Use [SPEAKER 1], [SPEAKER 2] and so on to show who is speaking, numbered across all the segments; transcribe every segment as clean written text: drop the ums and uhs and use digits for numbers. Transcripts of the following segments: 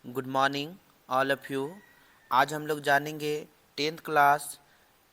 [SPEAKER 1] Good morning all of you. आज हम लोग जानेंगे 10th क्लास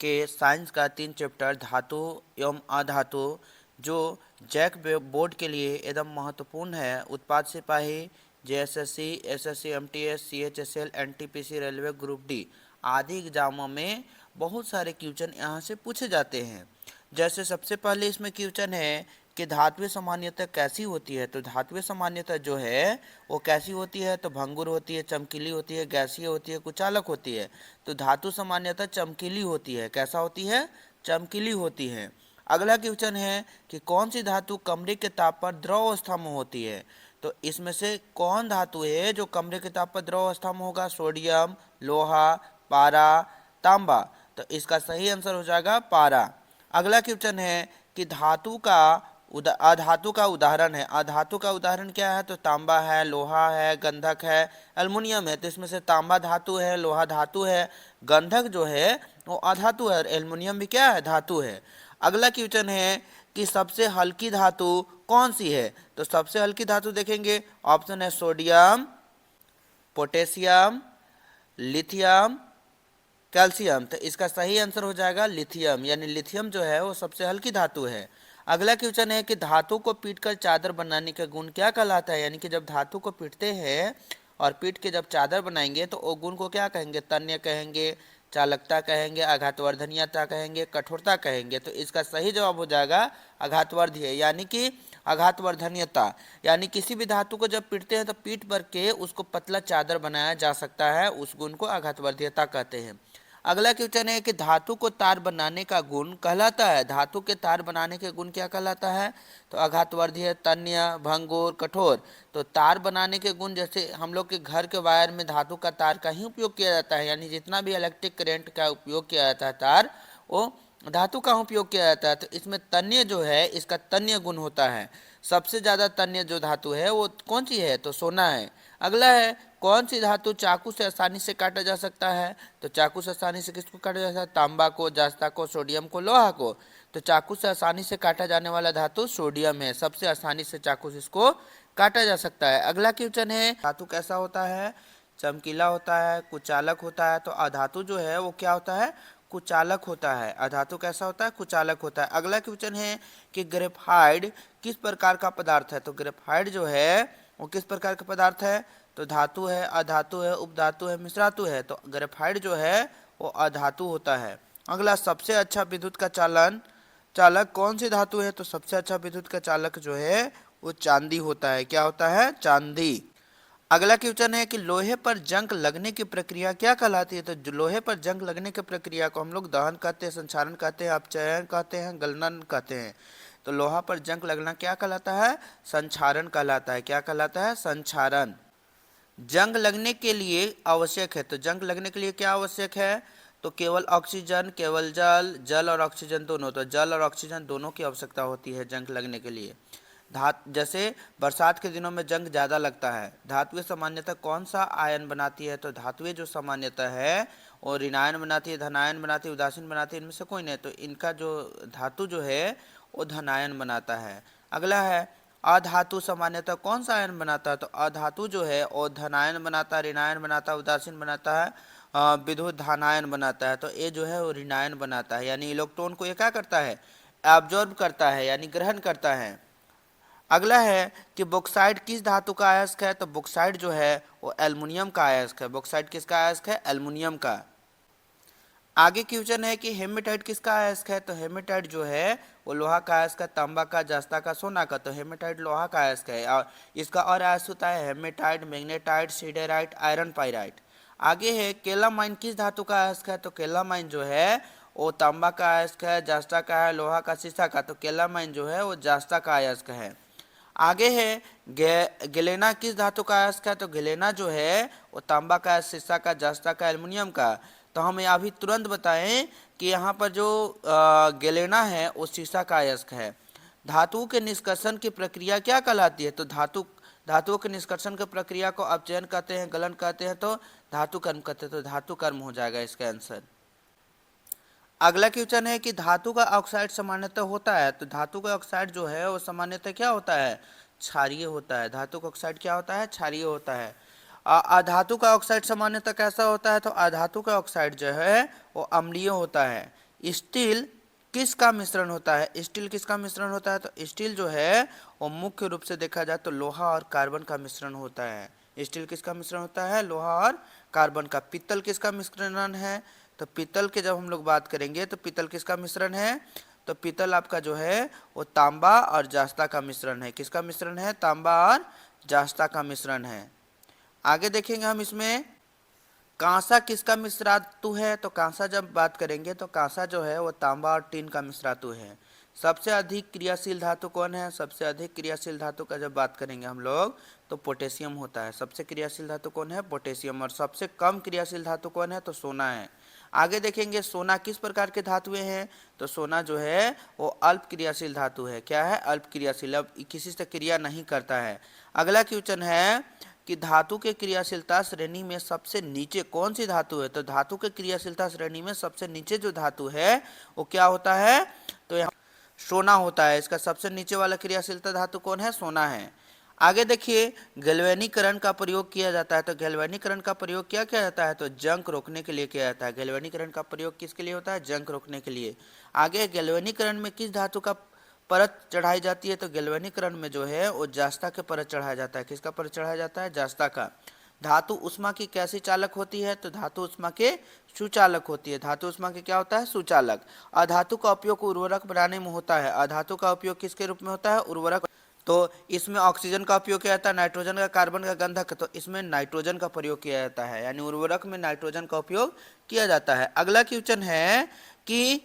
[SPEAKER 1] के साइंस का 3 चैप्टर धातु एवं अधातु, जो जैक बोर्ड के लिए एकदम महत्वपूर्ण है। उत्पाद सिपाही, JSSC, SSC, MTS, CHSL, NTPC, railway group D आदि एग्जामों में बहुत सारे क्वेश्चन यहाँ से पूछे जाते हैं। जैसे सबसे पहले इसमें क्वेश्चन है कि धात्विक सामान्यता कैसी होती है। तो धात्विक सामान्यता जो है वो कैसी होती है, तो भंगुर होती है, चमकीली होती है, गैसीय होती है, कुचालक होती है। तो धातु सामान्यता चमकीली होती है। कैसा होती है? चमकीली होती है। अगला क्वेश्चन है कि कौन सी धातु कमरे के ताप पर द्रव अवस्था में होती है। तो इसमें से कौन धातु है जो कमरे के ताप पर द्रव अवस्था में होगा? सोडियम, लोहा, पारा, तांबा। तो इसका सही आंसर हो जाएगा पारा। अगला क्वेश्चन है कि धातु का अधातु का उदाहरण है। अधातु का उदाहरण क्या है? तो तांबा है, लोहा है, गंधक है, एल्युमिनियम है। तो इसमें से तांबा धातु है, लोहा धातु है, गंधक जो है वो अधातु है और एल्युमिनियम भी क्या है? धातु है। अगला क्वेश्चन है कि सबसे हल्की धातु कौन सी है। तो सबसे हल्की धातु देखेंगे, ऑप्शन है सोडियम, पोटेशियम, लिथियम, कैल्शियम। तो इसका सही आंसर हो जाएगा लिथियम, यानी लिथियम जो है वो सबसे हल्की धातु है। अगला क्वेश्चन है कि धातु को पीटकर चादर बनाने का गुण क्या कहलाता है। यानी कि जब धातु को पीटते हैं और पीट के जब चादर बनाएंगे तो वो गुण को क्या कहेंगे? तन्य कहेंगे, चालकता कहेंगे, आघातवर्धनीयता कहेंगे, कठोरता कहेंगे। तो इसका सही जवाब हो जाएगा आघातवर्धीय, यानी कि आघातवर्धनीयता। यानी किसी भी धातु को जब पीटते हैं तो पीट भर के उसको पतला चादर बनाया जा सकता है, उस गुण को आघातवर्धीयता कहते हैं। अगला क्वेश्चन है कि धातु को तार बनाने का गुण कहलाता है। धातु के तार बनाने के गुण क्या कहलाता है? तो आघातवर्धीय, तन्य, भंगुर, कठोर। तो तार बनाने के गुण, जैसे हम लोग के घर के वायर में धातु का तार का ही उपयोग किया जाता है, यानी जितना भी इलेक्ट्रिक करंट का उपयोग किया जाता है तार, वो धातु का उपयोग किया जाता है। तो इसमें तन्य जो है, इसका तन्य गुण होता है। सबसे ज्यादा तन्य जो धातु है वो कौन सी है? तो सोना है। अगला है कौन सी धातु चाकू से आसानी से काटा जा सकता है। तो चाकू से आसानी से किसको काटा जा सकता है? तांबा को, जस्ता को, सोडियम को, लोहा को। तो चाकू से आसानी से काटा जाने वाला धातु सोडियम है। सबसे आसानी से चाकू से इसको काटा जा सकता है। अगला क्वेश्चन है धातु कैसा होता है? चमकीला होता है, कुचालक होता है। तो अधातु जो है वो क्या होता है? कुचालक होता है। अधातु कैसा होता है? कुचालक होता है। अगला क्वेश्चन है कि ग्रेफाइट किस प्रकार का पदार्थ है। तो ग्रेफाइट जो है वो किस प्रकार का पदार्थ है? तो धातु है, अधातु है, उपधातु है, मिश्रातु है। तो ग्रेफाइट जो है वो अधातु होता है। अगला, सबसे अच्छा विद्युत का चालक कौन सी धातु है। तो सबसे अच्छा विद्युत का चालक जो है वो चांदी होता है। क्या होता है? चांदी। अगला क्वेश्चन है कि लोहे पर जंग लगने की प्रक्रिया क्या कहलाती है। तो लोहे पर जंग लगने की प्रक्रिया को हम लोग दहन कहते हैं, संक्षारण कहते हैं, अपचयन कहते हैं, गलनन कहते हैं। तो लोहा पर जंग लगना क्या कहलाता है? संक्षारण कहलाता है। क्या कहलाता है? संक्षारण। जंग लगने के लिए आवश्यक है। तो जंग लगने के लिए क्या आवश्यक है? तो केवल ऑक्सीजन, केवल जल और ऑक्सीजन दोनों। तो जल और ऑक्सीजन दोनों की आवश्यकता होती है जंग लगने के लिए। जैसे बरसात के दिनों में जंग ज़्यादा लगता है। धातुएं सामान्यतः कौन सा आयन बनाती है। तो धातुएं जो सामान्यतः है वो ऋणायन बनाती है, धनायन बनाती है, उदासीन बनाती है। इनमें से कोई नहीं। तो इनका जो धातु जो है वो धनायन बनाता है। अगला है अधातु सामान्यतः कौन सा आयन बनाता है। तो अधातु जो है वो धनायन बनाता है, ऋणायन बनाता है, उदासीन बनाता है, विद्युत धानायन बनाता है। तो ये जो है वो ऋणायन बनाता है, यानी इलेक्ट्रॉन को ये क्या करता है? एब्जॉर्ब करता है, यानी ग्रहण करता है। अगला है कि बॉक्साइट किस धातु का अयस्क है। तो बॉक्साइट जो है वो एल्युमिनियम का अयस्क है। बॉक्साइट किसका अयस्क है? एल्युमिनियम का। आगे क्वेश्चन है कि हेमेटाइट किसका अयस्क है। तो हेमेटाइट जो है वो लोहा का अयस्क है, तांबा का, जस्ता का, सोना का। तो हेमेटाइट लोहा का अयस्क है। और इसका और अयस्क होता है hematite, magnetite, siderite, iron pyrite. आगे है केलामाइन किस धातु का अयस्क है। तो केलामाइन जो है वो तांबा का अयस्क है, जस्ता का है, लोहा का, शीशा का। तो केलामाइन जो है वो जस्ता का अयस्क है। आगे है गेलेना किस धातु का अयस्क है। तो गेलेना जो है वो तांबा का, शीशा का, जस्ता का, एल्युमिनियम का। तो हम अभी तुरंत बताएं कि यहाँ पर जो गेलेना है वो शीशा का अयस्क है। धातुओं के निष्कर्षण की प्रक्रिया क्या कहलाती है। तो धातुओं के निष्कर्षण की प्रक्रिया को अपचयन कहते हैं, गलन कहते हैं, तो धातु कर्म कहते हैं। तो धातु कर्म हो जाएगा इसका आंसर। अगला क्वेश्चन है कि धातु का ऑक्साइड सामान्यतः होता है। तो धातु का ऑक्साइड जो है वो सामान्यतः क्या होता है? क्षारीय होता है। धातु का ऑक्साइड क्या होता है? क्षारीय होता है। अधातु का ऑक्साइड सामान्यतः कैसा होता है? तो अधातु का ऑक्साइड जो है वो अम्लीय होता है। स्टील किसका मिश्रण होता है? स्टील किसका मिश्रण होता है? तो स्टील जो है वो मुख्य रूप से देखा जाए तो लोहा और कार्बन का मिश्रण होता है। स्टील किसका मिश्रण होता है? लोहा और कार्बन का। पीतल किसका मिश्रण है? तो पीतल के जब हम लोग बात करेंगे तो पीतल किसका मिश्रण है? तो पीतल आपका जो है वो तांबा और जास्ता का मिश्रण है। किसका मिश्रण है? तांबा और जास्ता का मिश्रण है। आगे देखेंगे हम इसमें कांसा किसका मिश्रातु है? तो कांसा जब बात करेंगे तो कांसा जो है वो तांबा और टीन का मिश्रातु है। सबसे अधिक क्रियाशील धातु कौन है? सबसे अधिक क्रियाशील धातु का जब बात करेंगे हम लोग तो पोटेशियम होता है। सबसे क्रियाशील धातु कौन है? पोटेशियम। और सबसे कम क्रियाशील धातु कौन है? तो सोना है। आगे देखेंगे सोना किस प्रकार के धातुएं हैं? तो सोना जो है वो अल्प क्रियाशील धातु है। क्या है? अल्प क्रियाशील, अब किसी से क्रिया नहीं करता है। अगला क्वेश्चन है कि धातु के क्रियाशीलता श्रेणी में सबसे नीचे कौन सी धातु है? तो धातु के क्रियाशीलता श्रेणी में सबसे नीचे जो धातु है वो क्या होता है? तो यहाँ सोना होता है। इसका सबसे नीचे वाला क्रियाशीलता धातु कौन है? सोना है। आगे देखिए गैल्वेनीकरण का प्रयोग किया जाता है। तो गैल्वेनीकरण का प्रयोग क्या किया जाता है? तो जंग रोकने के लिए किया जाता है। गैल्वेनीकरण का प्रयोग किसके लिए होता है? जंग रोकने के लिए। आगे गैल्वेनीकरण में किस धातु का परत चढ़ाई जाती है? तो गैल्वेनीकरण में जो है वो जास्ता के परत चढ़ाया जाता है। किसका परत चढ़ाया जाता है? जास्ता का। धातु उष्मा की कैसी चालक होती है? तो धातु उष्मा के सुचालक होती है। धातु उष्मा के क्या होता है? सुचालक। अधातु का उपयोग उर्वरक बनाने में होता है। अधातु का उपयोग किसके रूप में होता है? उर्वरक। तो इसमें ऑक्सीजन का उपयोग किया जाता है, नाइट्रोजन का, कार्बन का, गंधक। तो इसमें नाइट्रोजन का प्रयोग किया जाता है, यानी उर्वरक में नाइट्रोजन का उपयोग किया जाता है। अगला क्वेश्चन है कि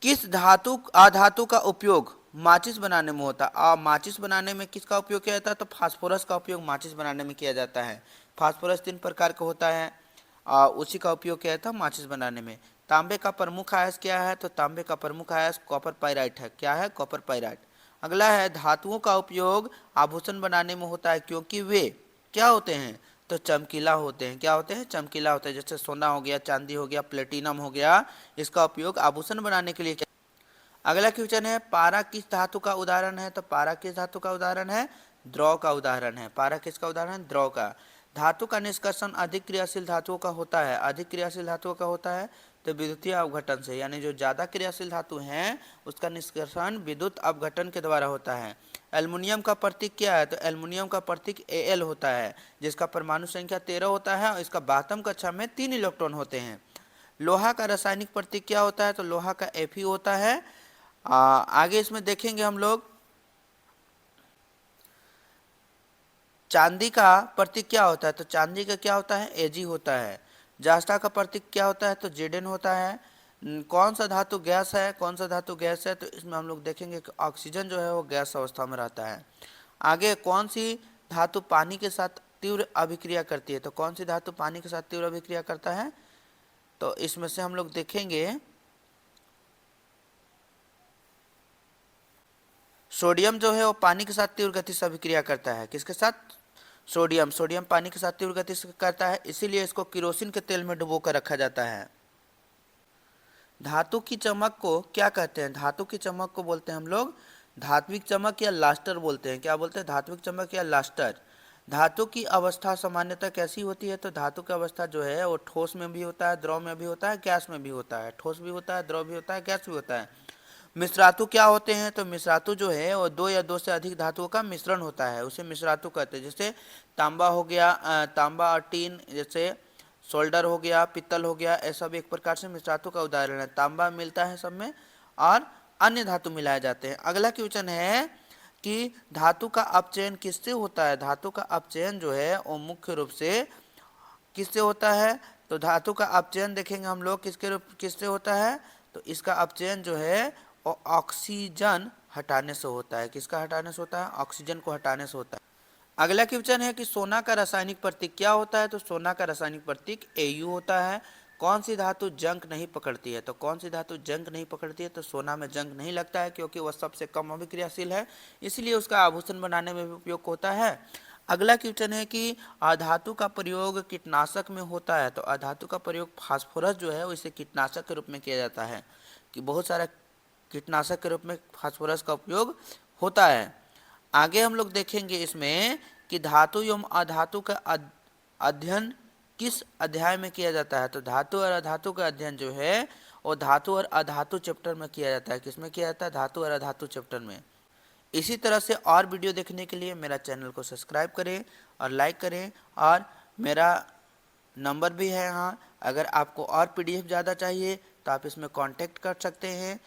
[SPEAKER 1] किस धातु अधातु का उपयोग माचिस बनाने में होता है? माचिस बनाने में किसका उपयोग किया जाता है? तो फास्फोरस का उपयोग माचिस बनाने में किया जाता है। फास्फोरस 3 प्रकार का होता है, उसी का उपयोग किया जाता है माचिस बनाने में। तांबे का प्रमुख आयस क्या है? तो तांबे का प्रमुख आयस कॉपर पाइराइट है। क्या है? Copper pyrite. अगला है धातुओं का उपयोग आभूषण बनाने में होता है क्योंकि वे क्या होते हैं? तो चमकीला होते हैं। क्या होते हैं? चमकीला होते हैं। जैसे सोना हो गया, चांदी हो गया, प्लेटिनम हो गया, इसका उपयोग आभूषण बनाने के लिए किया। अगला क्वेश्चन है पारा किस धातु का उदाहरण है? तो पारा किस धातु का उदाहरण है? द्रव का उदाहरण है। पारा किसका उदाहरण है? द्रव का। धातु का निष्कर्षण अधिक क्रियाशील धातुओं का होता है। अधिक क्रियाशील धातुओं का होता है तो विद्युतीय अपघटन से, यानी जो ज्यादा क्रियाशील धातु हैं उसका निष्कर्षण विद्युत अपघटन के द्वारा होता है। एल्युमिनियम का प्रतीक क्या है? तो एल्युमिनियम का प्रतीक Al होता है, जिसका परमाणु संख्या 13 होता है और इसका बातम कक्षा में 3 इलेक्ट्रॉन होते हैं। लोहा का रासायनिक प्रतीक क्या होता है? तो लोहा का Fe होता है। आगे इसमें देखेंगे हम लोग चांदी का प्रतीक क्या होता है? तो चांदी का क्या होता है? Ag होता है। जास्ता का प्रतीक क्या होता है? तो Zn होता है। कौन सा धातु गैस है? कौन सा धातु गैस है? तो इसमें हम लोग देखेंगे कि ऑक्सीजन जो है वो गैस अवस्था में रहता है। आगे कौन सी धातु पानी के साथ तीव्र अभिक्रिया करती है? तो कौन सी धातु पानी के साथ तीव्र अभिक्रिया करता है? तो इसमें से हम लोग देखेंगे सोडियम जो है वो पानी के साथ तीव्र गति से अभिक्रिया करता है। किसके साथ? सोडियम। सोडियम पानी के साथ तीव्र गति से करता है, इसीलिए इसको केरोसिन के तेल में डुबो कर रखा जाता है। धातु की चमक को क्या कहते हैं? धातु की चमक को बोलते हैं हम लोग धात्विक चमक या लास्टर बोलते हैं। क्या बोलते हैं? धात्विक चमक या लास्टर। धातु की अवस्था सामान्यतः कैसी होती है? तो धातु की अवस्था जो है वो ठोस में भी होता है, द्रव में भी होता है, गैस में भी होता है। ठोस भी होता है, द्रव भी होता है, गैस भी होता है। मिश्रातु क्या होते हैं? तो मिश्रातु जो है वो 2 या 2 से अधिक धातुओं का मिश्रण होता है, उसे मिश्रातु कहते हैं। जैसे तांबा हो गया, तांबा और टीन, जैसे सोल्डर हो गया, पित्तल हो गया, ये सब एक प्रकार से मिश्रातु का उदाहरण है। तांबा मिलता है सब में और अन्य धातु मिलाए जाते हैं। अगला क्वेश्चन है कि धातु का अपचयन किससे होता है? धातु का अपचयन जो है वो मुख्य रूप से किससे होता है? तो धातु का अपचयन देखेंगे हम लोग किससे होता है? तो इसका अपचयन जो है वो ऑक्सीजन हटाने से होता है। किसका हटाने से होता है? ऑक्सीजन को हटाने से होता है। अगला क्वेश्चन है कि सोना का रासायनिक प्रतीक क्या होता है? तो सोना का रासायनिक प्रतीक Au होता है। कौन सी धातु जंग नहीं पकड़ती है? तो कौन सी धातु जंग नहीं पकड़ती है? तो सोना में जंग नहीं लगता है क्योंकि वह सबसे कम अभिक्रियाशील है, इसलिए उसका आभूषण बनाने में भी उपयोग होता है। अगला क्वेश्चन है कि अधातु का प्रयोग कीटनाशक में होता है। तो अधातु का प्रयोग फास्फोरस जो है इसे कीटनाशक के रूप में किया जाता है, कि बहुत सारा कीटनाशक के रूप में फास्फोरस का उपयोग होता है। आगे हम लोग देखेंगे इसमें कि धातु एवं अधातु का अध्ययन किस अध्याय में किया जाता है। तो धातु और अधातु का अध्ययन जो है वो धातु और अधातु चैप्टर में किया जाता है। किसमें किया जाता है? धातु और अधातु चैप्टर में। इसी तरह से और वीडियो देखने के लिए मेरा चैनल को सब्सक्राइब करें और लाइक करें, और मेरा नंबर भी है यहाँ। अगर आपको और पीडीएफ ज़्यादा चाहिए तो आप इसमें कांटेक्ट कर सकते हैं।